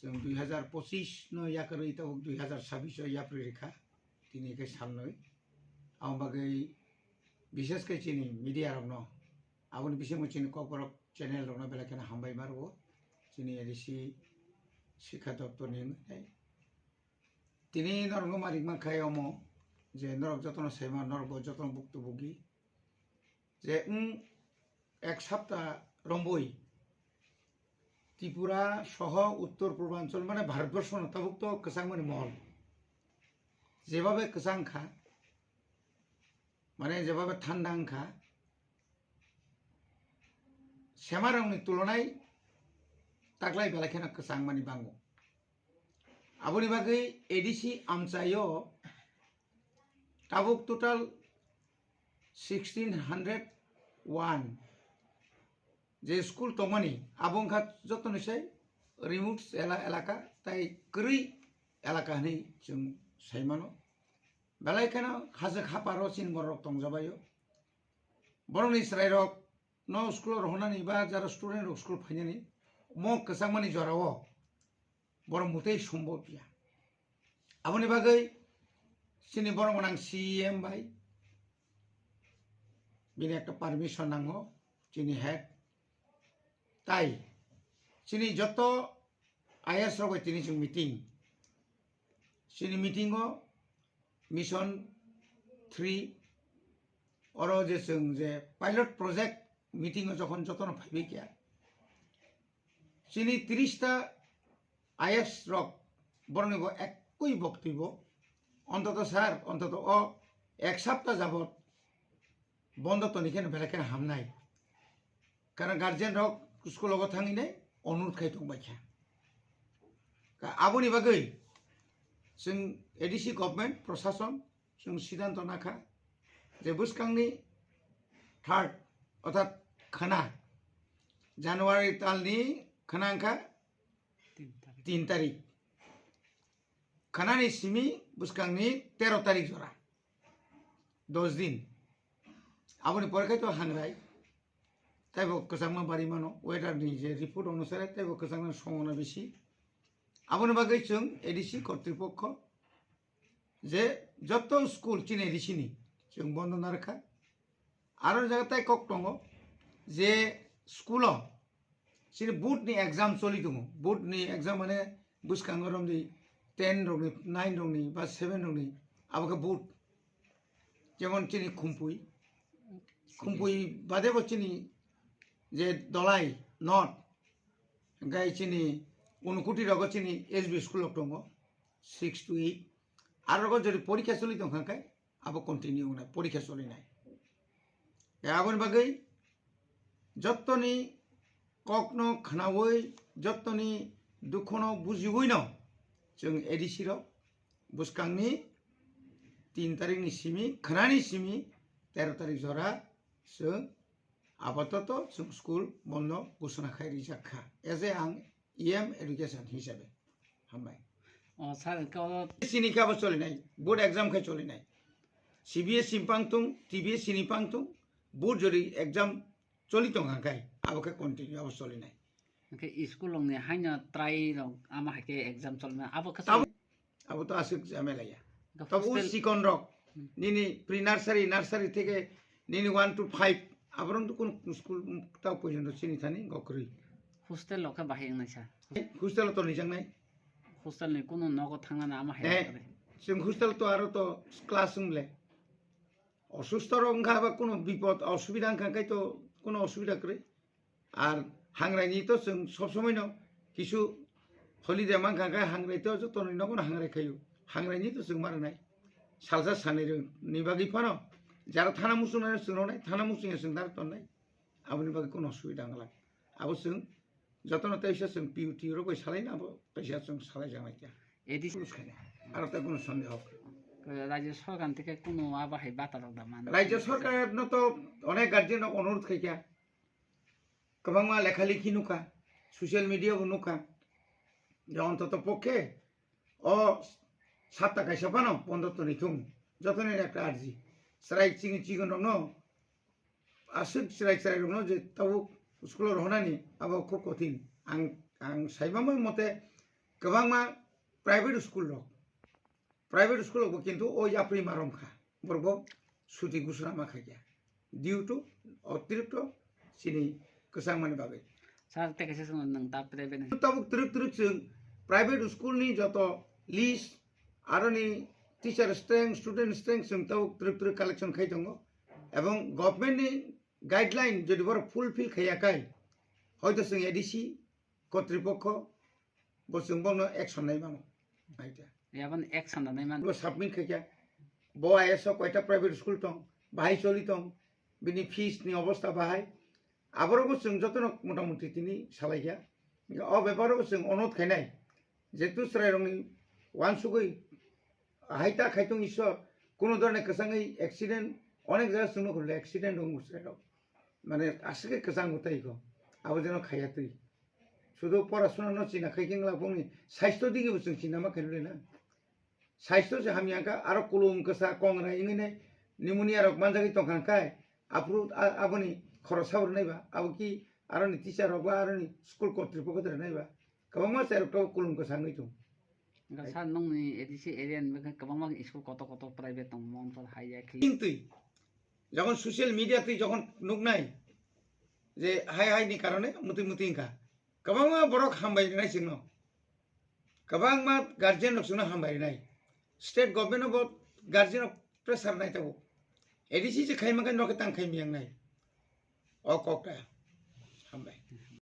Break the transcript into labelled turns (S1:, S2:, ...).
S1: जों 2025 no yakari ta 2026 ya pririkha tini ke samnoi ang bagai বিশেষ করে চিনি মিডিয়া রং আবনি বিশেষ চিনি কপরক চ্যানেল রং বেলাখানে হামবাই মারবো চিনি এডিসি শিক্ষা দপ্তর নিয়ে তিনি নরঙ্গ মারিক মাখায় অম যে নরক যত্ন সেমা নরক যত্ন ভুক্তভোগী যে এক সপ্তাহ রম্বই ত্রিপুরা সহ উত্তর পূর্বাঞ্চল মানে ভারতবর্ষ নতাভুক্ত কসাংমানি মহল যেভাবে কসাংখা মানে যেভাবে ঠান্ডা আংখা শ্যামা রংনি তুলনায় তাকলাই বেলাখানা কসাংমানি বাঙ্গো আবনি বাগै এডিসি আমচাইও তাবুক টোটাল 1601 যে স্কুল তমানি আবংখা যতনসै রিমোট এলাকা তাই করি এলাকা হনি जों সাইমানো বেলাইখানা হাজো খাপারো চিন বরক তংজাবাयो বরংনি স্রাইরক ন স্কুল রহনানি বা যারা স্টুডেন্ট স্কুল ফাইনানি মক কসাংমানি জরাও বরং মুতেই সম্ভব গিয়া আবনি বাগै চিনি বরং আং সিএম ভাই বিনি একটা পারমিশন নাঙ্গো চিনি হেড তাই চিনি যত আইএস রবাই তিনি जों মিটিং চিনি মিটিংও মিশন 3 অর যে जों যে পাইলট প্রজেক্ট মিটিংও যখন যতন ফাইবে গিয়া চিনি 30টা আইএস রক বরং একই বক্তব্য অন্তত স্যার অন্তত এক সপ্তাহ যাবত বন্ধ তো নিখেন বেলাখানে হামনাই কারণ গার্জেন রক স্কুল থাঙি নাই অনুরোধ খাই दंबायखा आबनि बागै जों एडिसि गभर्नमेंट प्रशासन जों सिद्धांत नाखा जे बुसखांनि 3rd अर्थात खाना जानुवारि तालनि खानांखा 3 तारिख खानानि सिमी बुसखांनि 13 तारिख जरा 10 दिन आबनि परेखाय तो हांराय তাইবো কসাংমা বাড়ি মানো ওয়েদারনি যে রিপোর্ট অনুসারে তাইবো কসাংমা সম্ভাবনা বেশি আবনি বাগै जों এডিসি কর্তৃপক্ষ যে যত স্কুল চিনি এডিসিনি जों বন্ধ না রাখা আর জায়গায় কক দङ যে স্কুল চিনি বুটনি এক্সাম চলি দङ বুটনি এক্সাম মানে বুসखाङो रंनि 10 रंनि 9 रंनि বা 7 रंनि আবকে বুট যেমন চিনি খুমপুই বাদেবো চিনি যে দলাই নট গাই চিনি অনুকুটি রগ চিনি এসবি স্কুল দङ 6 to 8 আর রগ যদি পরীক্ষা চলি দंखाय আবো কন্টিনিউ না পরীক্ষা চলি নাই আবনি বাগै যতনি ককনো খানাवै যতনি দুখনো বুজিवै न जों एडिसि र बुसखांनि 3 तारिखनि सिमी खानानि सिमी 13 तारिख जरा जों आपातत जों स्कुल बन्द घोषणा खायरि जाखा एजे आं इएम एडुकेशन हिसाबै हामबाय
S2: सार
S1: सिनिखाबो चलिनाय बोर्ड एग्जाम खाय चलिनाय सीबीएस सिमपांगतुं टीबीएस सिनिपांगतुं बोर्ड जरि एग्जाम चलितं हांखाय आबोके कन्टिन्यू आबो चलिनाय
S2: के स्कुल लंने हाइना ट्राई रं आमा हाके एग्जाम चलना
S1: आबो तो आसुक जामेलाया तब उ सिकन रक निनी प्री नार्सारी থেকে निनी 1 to 5 আবরং তো কোন স্কুল তাও পর্যন্ত চিনি থানি গকরি
S2: হোস্টেল লকা বাহিং নাই স্যার
S1: হোস্টেল তো নিজাং নাই
S2: হোস্টেল নি কোন নগদ থাঙ্গা না আমা হাই
S1: जों হোস্টেল তো আরো তো ক্লাস উমলে অসুস্থ রংখা বা কোনো বিপদ অসুবিধা খাই তো কোনো অসুবিধা করে আর হাংরাইনি তো जों সব সময় ন কিছু হলিডে মান খাই হাংরাই তো যত ন কোন হাংরাই খাইও হাংরাইনি তো जों মার নাই সালসা সানি নিবাগি ফানো যারা থানা মুসুনাय सुनाय थाना मुसुङा जों दार तन्नाय आबनि बागै कोनो असुबिदा नला आबो जों जतन तैसा जों पिउटी रो गय सालायना आबो तैसा जों सालाय जानाय क्या
S2: एडिसि
S1: আর তা কোনো সন্দেহ
S2: রাজ্য সরকার থেকে কোনো আবাহাই বাতা দা মান
S1: রাজ্য সরকার ন তো অনেক গার্জেন অনুরোধ খাইয়া কবাংমা লেখালেখি নুকা সোশ্যাল মিডিয়া নুকা যে অন্তত পক্ষে ও 7 টাকা সাপানো 15 তো নিথুম যতনের একটা আরজি सराय चिगन रंग आसुक सराय रंग जे ताऊ स्कुल रहनानि अब खूब कठिन आं साइबाम मते गोबांमा प्राइवेट स्कूल रक प्राइवेट स्कूल रकबो किन्तु ओ याप्रि मारमखा बरबो सुति गुसुरा माखाया डिउ टू अतिरिक्त सिनि गोसां माने बागै
S2: Sar te kasi sunod ng top private.
S1: tabuk truk जों प्राइवेट स्कूल नि जत लिस्ट आरो नि टीचर स्ट्रेंथ स्टूडेंट स्ट्रेंथ जों tabuk truk कालेक्शन खाइ दङ एवं गभर्नमेंट नि गाइडलाइन जदि बर फुलफिल खायाखै হয়তো जों एडीसी কর্তৃপক্ষ বসুং বনো एक्शन नाय मानो आइटा
S2: Yaban action na naman.
S1: बो सबमिट खाया बो आईएस कयटा प्राइवेट स्कूल दं बाहाय चलि दं बिनि फीस नि अवस्था बाहाय आबरबो जों जतन मोटामुटी तिनि सालायया अ बेपारबो जों अनुरोध खायनाय जेतु स्रायरंनि वानसुगै हाइता खायतों इसर कोनो धरने कसाङै एक्सिडेंट अनेक जायगा जोंनो हरले एक्सिडेंट दं मुस्रायाव माने आसिके कसां गताइखौ आबो जेन खायातै শুধু পড়াশোনা নচিনা খাইকিংলা বুনি স্বাস্থ্য দিকে বুঝুং চিনামা খাইলে না স্বাস্থ্য যে আমি আঁকা আরো কুলুম কসা কংরা ইংনে নিমোনিয়া রক মানজাগি তংখানকাই আপ্রু আবনি খরসাবর নাইবা আবো কি আরো নি টিচার রক আরো নি স্কুল কর্তৃপক্ষ ধরে নাইবা কবা মা চার তো কুলুম কসা নইতো
S2: Sar nung ni edisi area ni kabang mag school koto private tong mon for high
S1: কিন্তু যখন সোশ্যাল মিডিয়াতে যখন নুক নাই যে হাই হাই নি কারণে মুতি মুতি ইনকা गोबां बरक हामबायनाय जोंनो गोबां मा गार्जियन जोंनो हामबायनाय स्टेट गभर्नमेन्ट अब गार्जियन प्रेसार नायतागौ एडिसि जे खायमागान नके तां खायमियांनाय अ कक्टा